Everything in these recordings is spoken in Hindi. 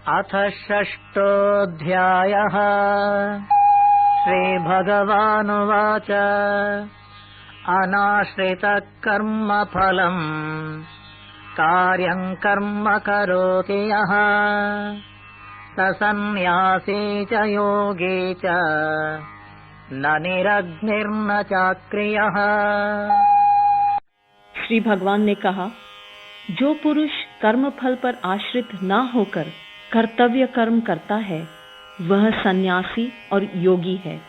अथ षष्ठोऽध्यायः। श्रीभगवानुवाच अनाश्रितः कर्मफलम् कार्यम् कर्म करोति यः स सन्न्यासी च योगी च न निरग्निर्न चाक्रियः। श्री भगवान ने कहा, जो पुरुष कर्मफल पर आश्रित न होकर कर्तव्य कर्म करता है वह सन्यासी और योगी है,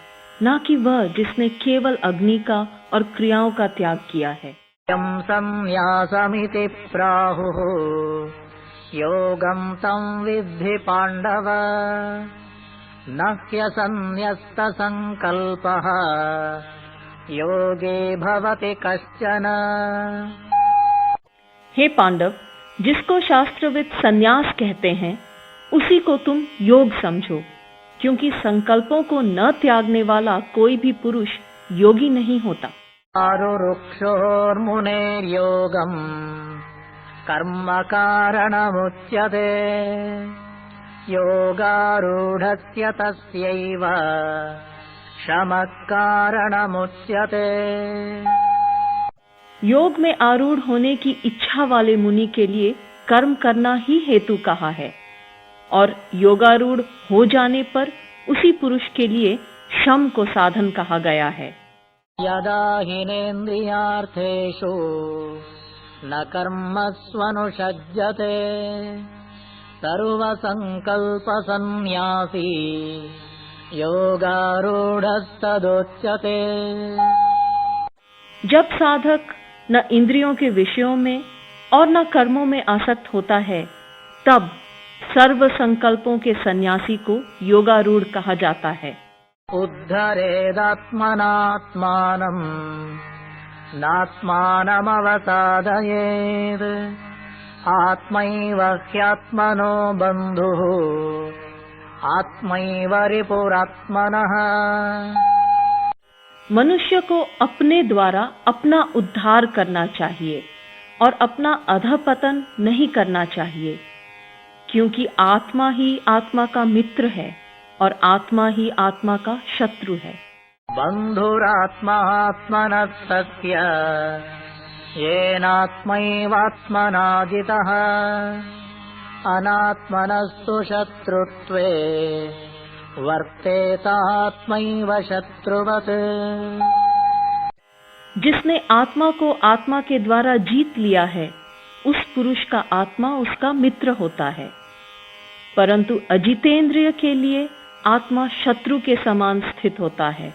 न कि वह जिसने केवल अग्नि का और क्रियाओं का त्याग किया है। यं सन्न्यासमिति प्राहुः योगं तं विद्धि पाण्डव न ह्यसन्न्यस्तसंकल्पः योगे भवति कश्चन। हे पांडव, जिसको शास्त्रविद सन्यास कहते हैं उसी को तुम योग समझो, क्योंकि संकल्पों को न त्यागने वाला कोई भी पुरुष योगी नहीं होता। आरुरुक्षोर्मुनेर्योगम् कर्म कारणमुच्यते योगारूढस्य तस्यैव शमः कारणमुच्यते। योग में आरूढ़ होने की इच्छा वाले मुनि के लिए कर्म करना ही हेतु कहा है, और योगारूढ़ हो जाने पर उसी पुरुष के लिए शम को साधन कहा गया है। यदा हिनेन्द्रियार्थेषु न कर्मस्वनुषज्यते सर्वसंकल्पसन्न्यासी योगारूढ़स्तदुच्यते। जब साधक न इंद्रियों के विषयों में और न कर्मों में आसक्त होता है, तब सर्व संकल्पों के सन्यासी को योगारूढ़ कहा जाता है। उद्धरेदात्मनात्मानम् नात्मानमवसादयेत् आत्मैव ह्यात्मनो बन्धुः आत्मैव रिपुरात्मनः। मनुष्य को अपने द्वारा अपना उद्धार करना चाहिए और अपना अधःपतन नहीं करना चाहिए, क्योंकि आत्मा ही आत्मा का मित्र है और आत्मा ही आत्मा का शत्रु है। बन्धुरात्मात्मनः तस्य येनात्मैवात्मना जितः अनात्मनस्तु शत्रुत्वे वर्तेतात्मैव शत्रुवत्। जिसने आत्मा को आत्मा के द्वारा जीत लिया है उस पुरुष का आत्मा उसका मित्र होता है, परंतु अजितेंद्रिय के लिए आत्मा शत्रु के समान स्थित होता है।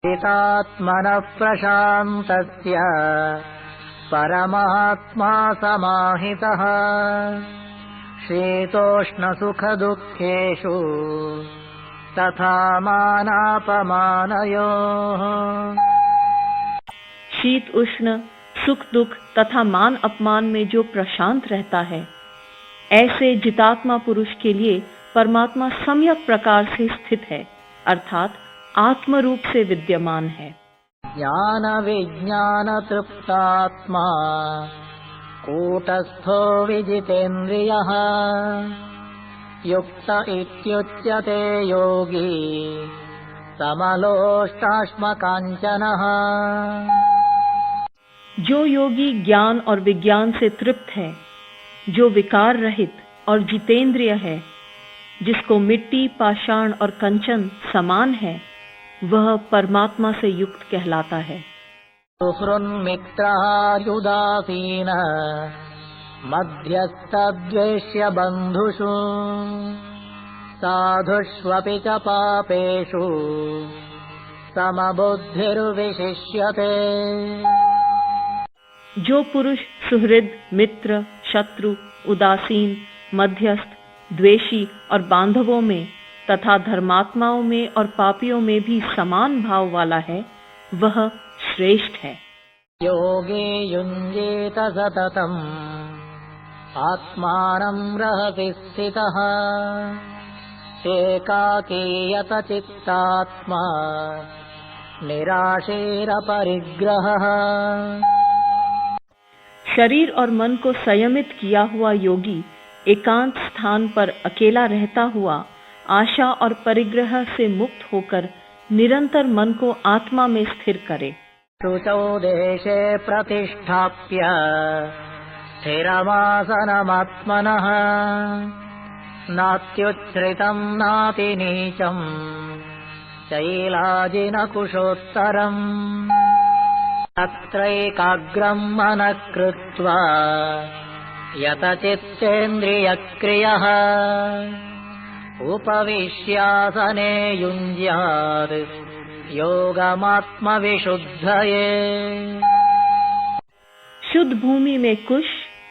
चितात्मनः प्रशान्तस्य परमात्मा समाहितः शीतोष्णसुखदुःखेषु तथा मानापमानयोः। शीत उष्ण सुख दुख तथा मान अपमान में जो प्रशांत रहता है, ऐसे जितात्मा पुरुष के लिए परमात्मा सम्यक प्रकार से स्थित है, अर्थात आत्म रूप से विद्यमान है। ज्ञान विज्ञान तृप्तात्मा कूटस्थो विजितेन्द्रियः युक्त इत्युच्यते योगी समलोष्टाश्मकाञ्चनः। जो योगी ज्ञान और विज्ञान से तृप्त है, जो विकार रहित और जितेंद्रिय है, जिसको मिट्टी पाषाण और कंचन समान है, वह परमात्मा से युक्त कहलाता है। सुहृन्मित्रहार्युदासीन मध्यस्थद्वेष्य बन्धुषु साधुष्वपि च पापेषु समबुद्धिर्विशिष्यते। जो पुरुष सुहृद मित्र शत्रु उदासीन मध्यस्थ द्वेषी और बांधवों में तथा धर्मात्माओं में और पापियों में भी समान भाव वाला है, वह श्रेष्ठ है। योगे युञ्जेत सततम् आत्मानं रहसि स्थितः एकाकीयत चित्तात्मा निराशीरपरिग्रहः। शरीर और मन को संयमित किया हुआ योगी एकांत स्थान पर अकेला रहता हुआ आशा और परिग्रह से मुक्त होकर निरंतर मन को आत्मा में स्थिर करे। शुचौ देशे प्रतिष्ठाप्य स्थिरमासनमात्मनः नात्युच्छ्रितं नातिनीचं शैलाजिनकुशोत्तरम् तत्रैकाग्रं मनः कृत्वा यतचित्तेन्द्रियक्रियः उपविश्यासने युञ्ज्यात् योगमात्मविशुद्धये। शुद्ध भूमि में कुश,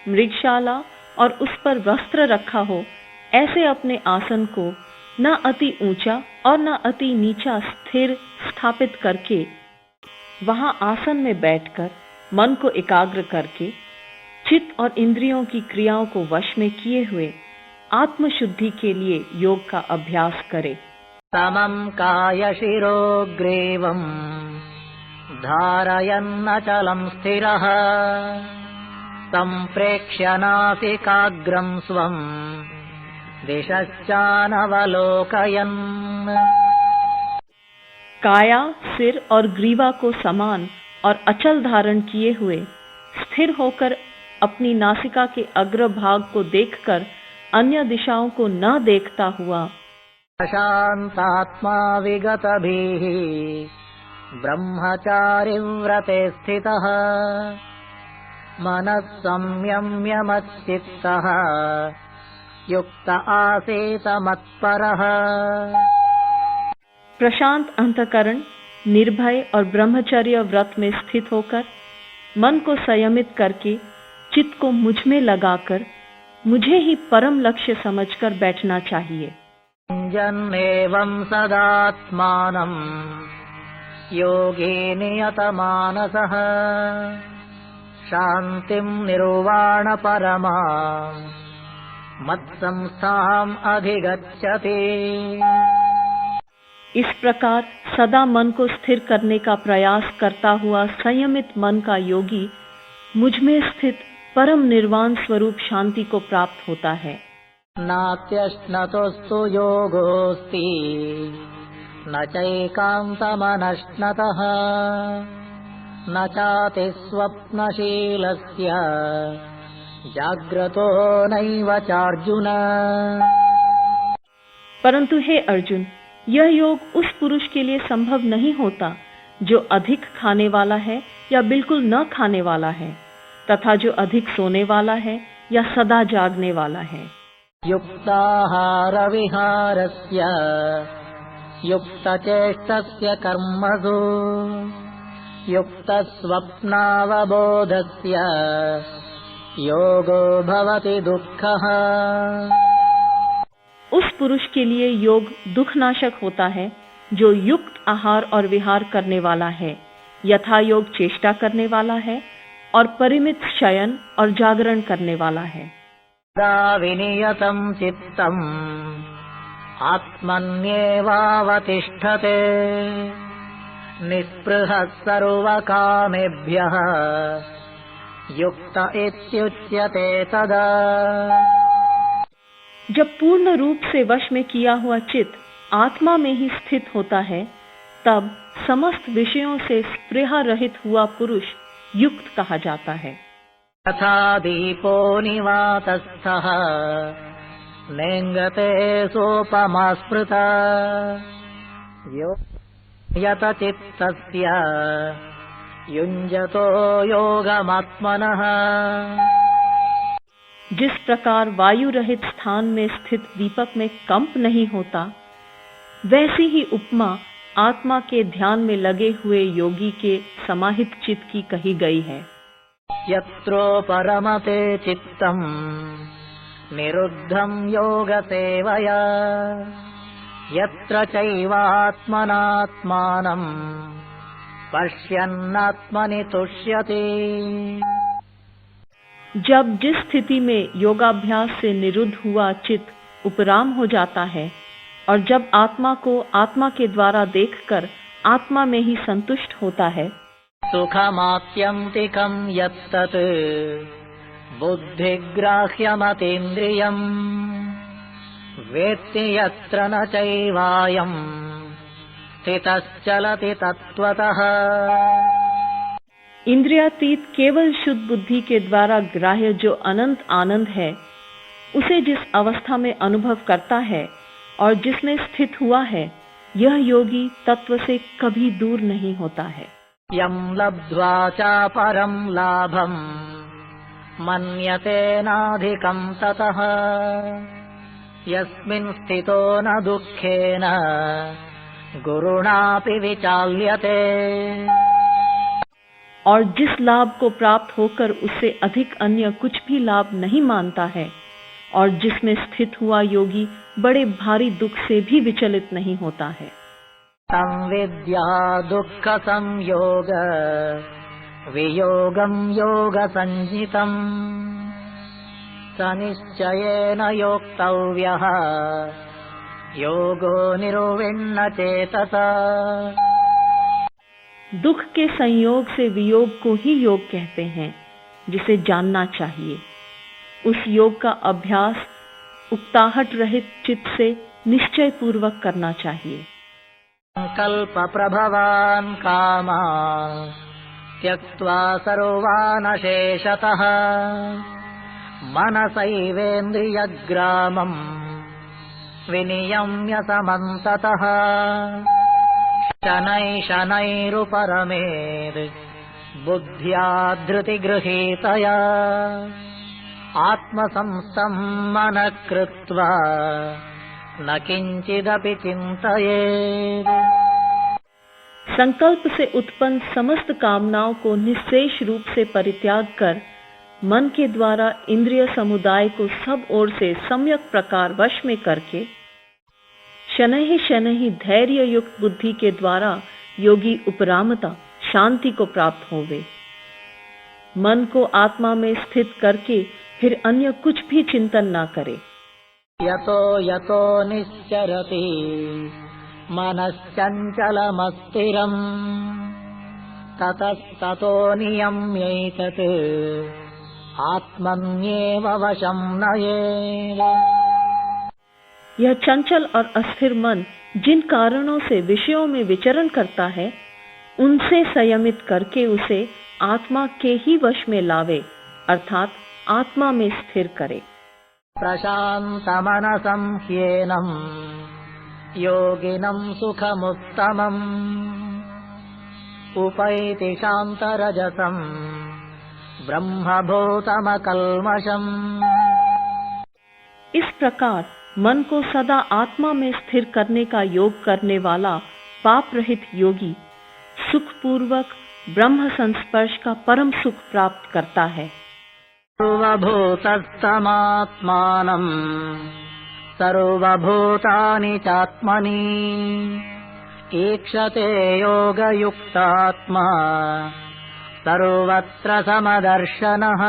मृगशाला और उस पर वस्त्र रखा हो, ऐसे अपने आसन को न अति ऊंचा और न अति नीचा स्थिर स्थापित करके वहां आसन में बैठकर मन को एकाग्र करके चित्त और इंद्रियों की क्रियाओं को वश में किए हुए आत्मशुद्धि के लिए योग का अभ्यास करे। समं कायशिरो ग्रीवं धारयन्नचलं स्थिरः सम्प्रेक्ष्य नासिकाग्रं स्वं दिशश्चानवलोकयन्। काया, सिर और ग्रीवा को समान और अचल धारण किए हुए स्थिर होकर अपनी नासिका के अग्रभाग को देखकर अन्य दिशाओं को न देखता हुआ शान्तात्मा विगतभिः ब्रह्मचारिव्रते स्थितः मनः संयम्य मच्चित्तः युक्त आसीत मत्परः। प्रशांत अंतःकरण, निर्भय और ब्रह्मचर्य व्रत में स्थित होकर मन को संयमित करके चित्त को मुझ में लगाकर मुझे ही परम लक्ष्य समझकर बैठना चाहिए। जन्मेवं सदात्मानं योगी नियतमानसः शान्तिं निर्वाण परमां मत्संस्थाम् अधिगच्छति। इस प्रकार सदा मन को स्थिर करने का प्रयास करता हुआ संयमित मन का योगी मुझ में स्थित परम निर्वाण स्वरूप शांति को प्राप्त होता है। नात्यश्नतोस्तु योगोऽस्ति न चैकान्तमनश्नतः न चाति स्वप्नशीलस्य जाग्रतो नैव चार्जुन। परंतु हे अर्जुन, यह योग उस पुरुष के लिए संभव नहीं होता जो अधिक खाने वाला है या बिल्कुल न खाने वाला है, तथा जो अधिक सोने वाला है या सदा जागने वाला है। युक्ताहार विहारस्य युक्तचेष्टस्य कर्मसु युक्तस्वप्नावबोधस्य योगो भवति दुःखः। उस पुरुष के लिए योग दुखनाशक होता है जो युक्त आहार और विहार करने वाला है, यथा योग चेष्टा करने वाला है और परिमित शयन और जागरण करने वाला है। विनियतं चित्तम् आत्मन्येवावतिष्ठते निःस्पृहः सर्वकामेभ्यः युक्त इत्युच्यते तदा। जब पूर्ण रूप से वश में किया हुआ चित्त आत्मा में ही स्थित होता है, तब समस्त विषयों से स्पृहा रहित हुआ पुरुष युक्त कहा जाता है। तथा दीपो निवातस्थः नेङ्गते सोपमा स्मृता यतचित्तस्य युञ्जतो योगमात्मनः। जिस प्रकार वायु रहित स्थान में स्थित दीपक में कंप नहीं होता, वैसी ही उपमा आत्मा के ध्यान में लगे हुए योगी के समाहित चित्त की कही गई है। यत्रो परमते चित्तम् निरुद्धं योग सेवया यत्र चैवात्मनात्मानं पश्यन्नात्मनि तुष्यति। जब जिस स्थिति में योगाभ्यास से निरुद्ध हुआ चित्त उपराम हो जाता है और जब आत्मा को आत्मा के द्वारा देखकर आत्मा में ही संतुष्ट होता है, सुखमात्यन्तिकं यत्तत् बुद्धिग्राह्यमतीन्द्रियम् वेत्ति यत्र न चैवायम् स्थितश्चलति तत्त्वतः। इंद्रियातीत केवल शुद्ध बुद्धि के द्वारा ग्राह्य जो अनंत आनंद है, उसे जिस अवस्था में अनुभव करता है और जिसमें स्थित हुआ है, यह योगी तत्व से कभी दूर नहीं होता है। यं लब्ध्वा च परं लाभं मन्यते नाधिकं ततः यस्मिन् स्थितो न दुःखेन गुरुणापि विचाल्यते। और जिस लाभ को प्राप्त होकर उससे अधिक अन्य कुछ भी लाभ नहीं मानता है, और जिसमें स्थित हुआ योगी बड़े भारी दुख से भी विचलित नहीं होता है। संविद्या दुःख संयोग वियोगं योग संज्ञितम् स निश्चयेन योक्तव्यः योगो निर्विण्ण चेतसा। दुख के संयोग से वियोग को ही योग कहते हैं, जिसे जानना चाहिए। उस योग का अभ्यास उकताहट रहित चित्त से निश्चय पूर्वक करना चाहिए। संकल्प प्रभवान् कामान् त्यक्त्वा सर्वान् शेषतः मनसैवेन्द्रियग्रामम् विनियम्य समन्ततः शनैः शनैरुपरमेद् बुद्ध्या धृतिगृहीतया आत्मसंस्थं मनः कृत्वा न किंचिदपि चिंतयेत्। संकल्प से उत्पन्न समस्त कामनाओं को निश्शेष रूप से परित्याग कर मन के द्वारा इंद्रिय समुदाय को सब ओर से सम्यक प्रकार वश में करके शनैः शनैः धैर्य युक्त बुद्धि के द्वारा योगी उपरामता शांति को प्राप्त होवे। मन को आत्मा में स्थित करके फिर अन्य कुछ भी चिंतन ना करे। यतो यतो निश्चरति मनश्चञ्चलमस्थिरम् ततस्ततो नियम्यैतत् आत्मन्येव वशं नयेत्। यह चंचल और अस्थिर मन जिन कारणों से विषयों में विचरण करता है, उनसे संयमित करके उसे आत्मा के ही वश में लावे, अर्थात आत्मा में स्थिर करे। प्रशान्तमनसं ह्येनं योगिनं सुखमुत्तमम् उपैति शान्तरजसं ब्रह्मभूतमकल्मषम्। इस प्रकार मन को सदा आत्मा में स्थिर करने का योग करने वाला पाप रहित योगी सुख पूर्वक ब्रह्म संस्पर्श का परम सुख प्राप्त करता है। सर्वभूतस्थमात्मानं सर्वभूतानि चात्मनि ईक्षते योगयुक्तात्मा सर्वत्र समदर्शनः।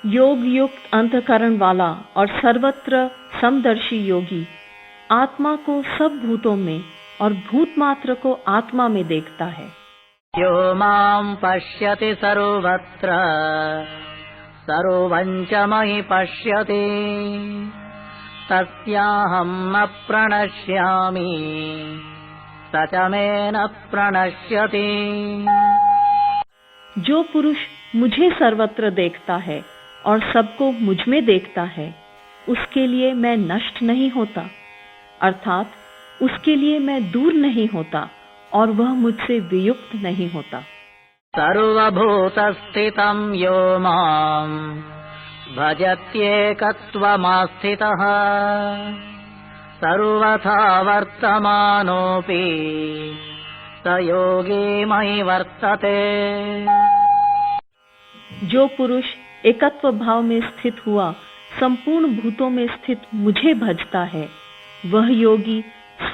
योग युक्त अंतःकरण वाला और सर्वत्र समदर्शी योगी आत्मा को सब भूतों में और भूत मात्र को आत्मा में देखता है। यो मां पश्यति सर्वत्र सर्वं च मयि पश्यति तस्याहं न प्रणश्यामि स च मे न प्रणश्यति। जो पुरुष मुझे सर्वत्र देखता है और सबको मुझ में देखता है, उसके लिए मैं नष्ट नहीं होता, अर्थात उसके लिए मैं दूर नहीं होता और वह मुझसे वियुक्त नहीं होता। सर्वभूतस्थितं यो मां भजत्येकत्वमास्थितः सर्वथा वर्तमानोऽपि स योगी मयि वर्तते। जो पुरुष एकत्व भाव में स्थित हुआ संपूर्ण भूतों में स्थित मुझे भजता है, वह योगी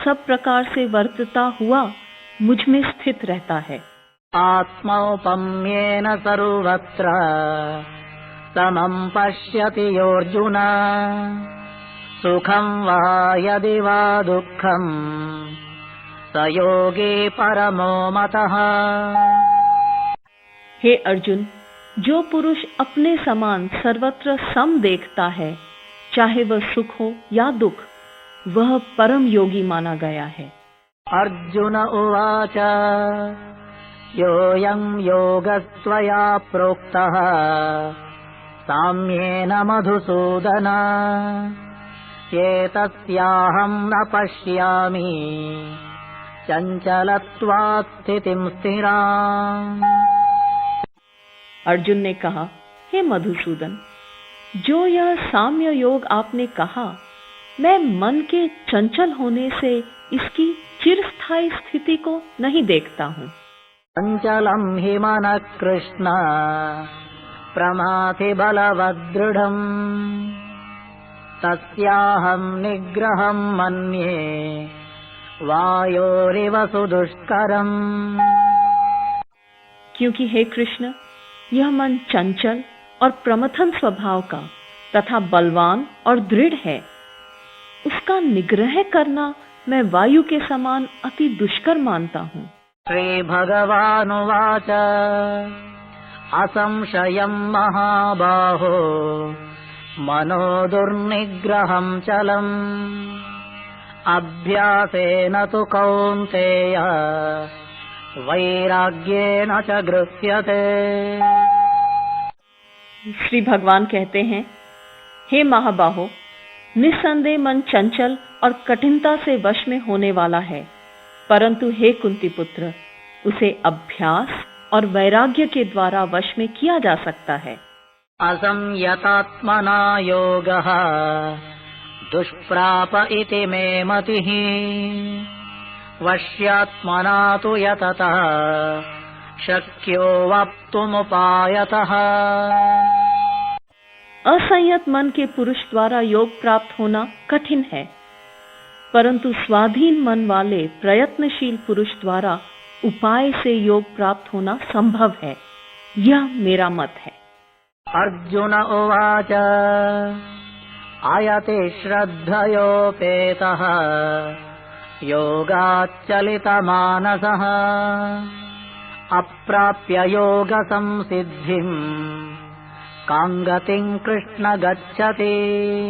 सब प्रकार से वर्तता हुआ मुझ में स्थित रहता है। आत्मौपम्येन सर्वत्र समं पश्यति योऽर्जुन सुखं वा यदि वा दुःखं स योगी परमो मतः। हे अर्जुन, जो पुरुष अपने समान सर्वत्र सम देखता है, चाहे वह सुख हो या दुख, वह परम योगी माना गया है। अर्जुन उवाच योऽयं योगस्त्वया प्रोक्तः साम्येन मधुसूदन एतस्याहं न पश्यामि चंचलत्वात् स्थितिं स्थिराम्। अर्जुन ने कहा, हे मधुसूदन, जो यह साम्य योग आपने कहा, मैं मन के चंचल होने से इसकी चिरस्थायी स्थिति को नहीं देखता हूँ। चंचलं हि मनः कृष्ण प्रमाथि बलवदृढम् तस्याहं निग्रहं मन्ये वायोरिव सुदुष्करम्। क्योंकि हे कृष्ण, यह मन चंचल और प्रमथन स्वभाव का तथा बलवान और दृढ़ है। उसका निग्रह करना मैं वायु के समान अति दुष्कर मानता हूँ। श्री भगवानुवाच असंशयं महाबाहो मनो दुर्निग्रहं चलम् अभ्यासेन तु कौन्तेय वैराग्येन च गृह्यते। श्री भगवान कहते हैं, हे महाबाहो, निस्संदेह मन चंचल और कठिनता से वश में होने वाला है, परंतु हे कुंती पुत्र, उसे अभ्यास और वैराग्य के द्वारा वश में किया जा सकता है। असंयतात्मना योगः दुष्प्राप इति मे मतिः वश्यात्मना तु यततः शक्यो वप्तुमुपायतः। असंयत मन के पुरुष द्वारा योग प्राप्त होना कठिन है, परंतु स्वाधीन मन वाले प्रयत्नशील पुरुष द्वारा उपाय से योग प्राप्त होना संभव है। यह मेरा मत है। अर्जुन उवाच आयते श्रद्धयोपेतः योगाच्चलितमानसः अप्राप्य योग संसिद्धिम् कांगतिं कृष्ण गच्छति।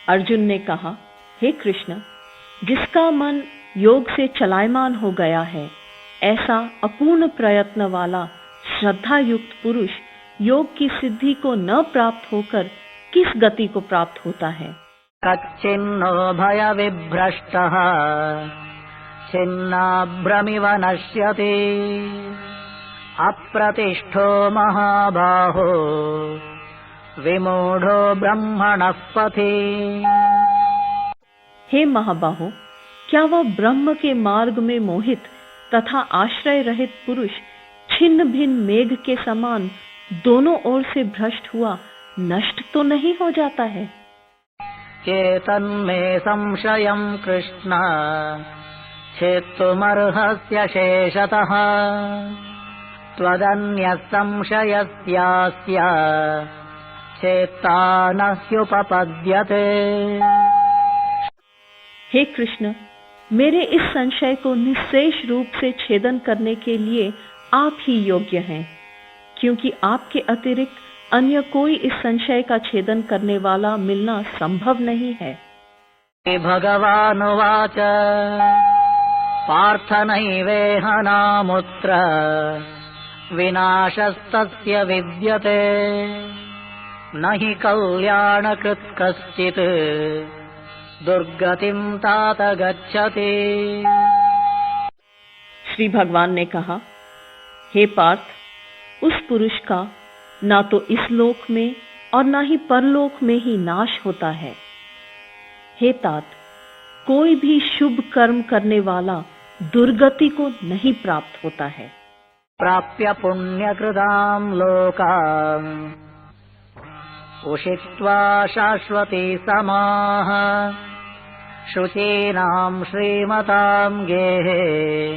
अर्जुन ने कहा, हे कृष्ण, जिसका मन योग से चलायमान हो गया है, ऐसा अपूर्ण प्रयत्न वाला श्रद्धा युक्त पुरुष योग की सिद्धि को न प्राप्त होकर किस गति को प्राप्त होता है। कच्चिन्नो भय विभ्रष्टः छिन्नाभ्रमिव नश्यति अप्रतिष्ठो महाबाहो विमूढ़ो ब्रह्मणः पथि। हे महाबाहो, क्या वह ब्रह्म के मार्ग में मोहित तथा आश्रय रहित पुरुष छिन्न भिन्न मेघ के समान दोनों ओर से भ्रष्ट हुआ नष्ट तो नहीं हो जाता है। चेतन्मे संशयं कृष्ण छेत्तुमर्हस्य शेषतः त्वदन्यः संशयस्यास्य चेत्ता न ह्युपपद्यते। हे कृष्ण, मेरे इस संशय को निश्शेष रूप से छेदन करने के लिए आप ही योग्य हैं, क्योंकि आपके अतिरिक्त अन्य कोई इस संशय का छेदन करने वाला मिलना संभव नहीं है। भगवानुवाच पार्थ नैवेह नामुत्र विनाशस्तस्य विद्यते न हि कल्याणकृत् कश्चित् दुर्गतिं तात गच्छति। श्री भगवान ने कहा, हे पार्थ, उस पुरुष का ना तो इस लोक में और ना ही परलोक में ही नाश होता है। हे तात, कोई भी शुभ कर्म करने वाला दुर्गति को नहीं प्राप्त होता है। प्राप्य पुण्यकृतां लोकान् उषित्वा शाश्वती समाः शुचीनां श्रीमतां गेहे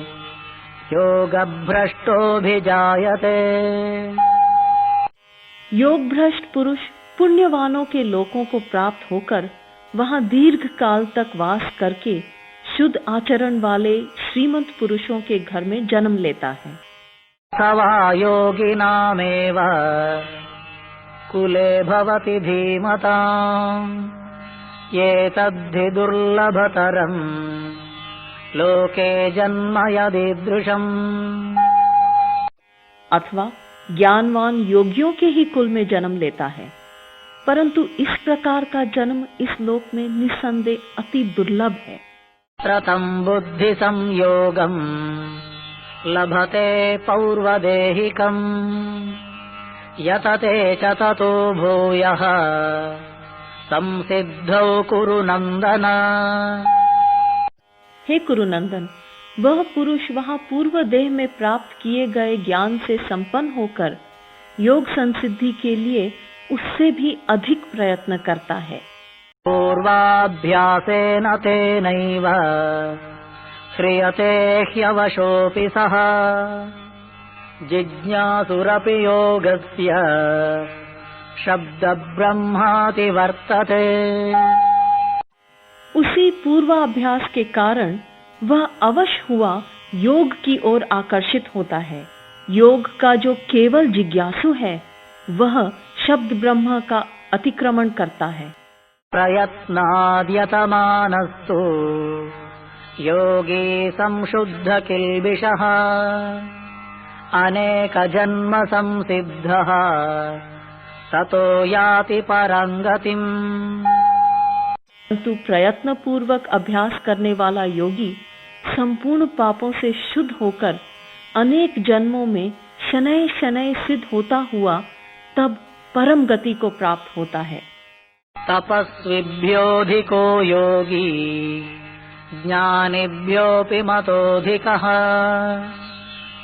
योगभ्रष्टोऽभिजायते। योग भ्रष्ट पुरुष पुण्यवानों के लोकों को प्राप्त होकर वहां दीर्घ काल तक वास करके शुद्ध आचरण वाले श्रीमंत पुरुषों के घर में जन्म लेता है। अथवा योगिनामेव कुले भवति धीमताम् एतद्धि दुर्लभतरम् लोके जन्म यदीदृशम्। अथवा ज्ञानवान योगियों के ही कुल में जन्म लेता है, परंतु इस प्रकार का जन्म इस लोक में निस्संदेह अति दुर्लभ है। प्रतम बुद्धि संयोगम लभते पौर्वदेहिकम् यतते च ततो भूयः संसिद्धौ कुरु नंदन। हे कुरुनंदन, वह पुरुष वहाँ पूर्व देह में प्राप्त किए गए ज्ञान से संपन्न होकर योग संसिद्धि के लिए उससे भी अधिक प्रयत्न करता है। पूर्वाभ्यासेन तेनैव ह्रियते ह्यवशोऽपि सः जिज्ञासुरपि योगस्य शब्द ब्रह्माति वर्तते। उसी पूर्वाभ्यास के कारण वह अवश्य हुआ योग की ओर आकर्षित होता है। योग का जो केवल जिज्ञासु है वह शब्द ब्रह्म का अतिक्रमण करता है। प्रयत्नाद्यतमानस्तु योगी संशुद्ध किल्बिषः अनेक जन्म संसिद्धः ततो याति परं गतिम्। परंतु प्रयत्न पूर्वक अभ्यास करने वाला योगी संपूर्ण पापों से शुद्ध होकर अनेक जन्मों में शनैः शनैः सिद्ध होता हुआ तब परम गति को प्राप्त होता है। तपस्विभ्योऽधिको योगी ज्ञानिभ्योऽपि मतोऽधिकः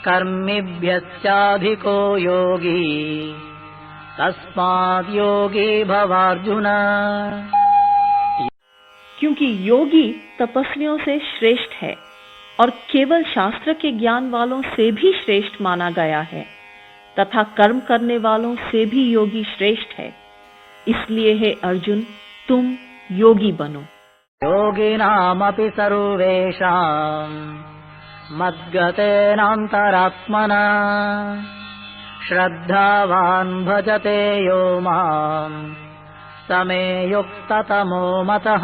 कर्मिभ्यश्चाधिको योगी तस्माद् योगी भवार्जुन। क्योंकि योगी तपस्वियों से श्रेष्ठ है और केवल शास्त्र के ज्ञान वालों से भी श्रेष्ठ माना गया है तथा कर्म करने वालों से भी योगी श्रेष्ठ है। इसलिए हे अर्जुन, तुम योगी बनो। योगिनामपि सर्वेषां मद्गतेनान्तरात्मना श्रद्धावान् भजते यो माम् समे युक्ततमो मतः।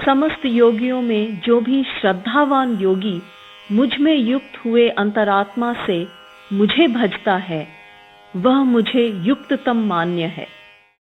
समस्त योगियों में जो भी श्रद्धावान योगी मुझ में युक्त हुए अंतरात्मा से मुझे भजता है वह मुझे युक्ततम मान्य है।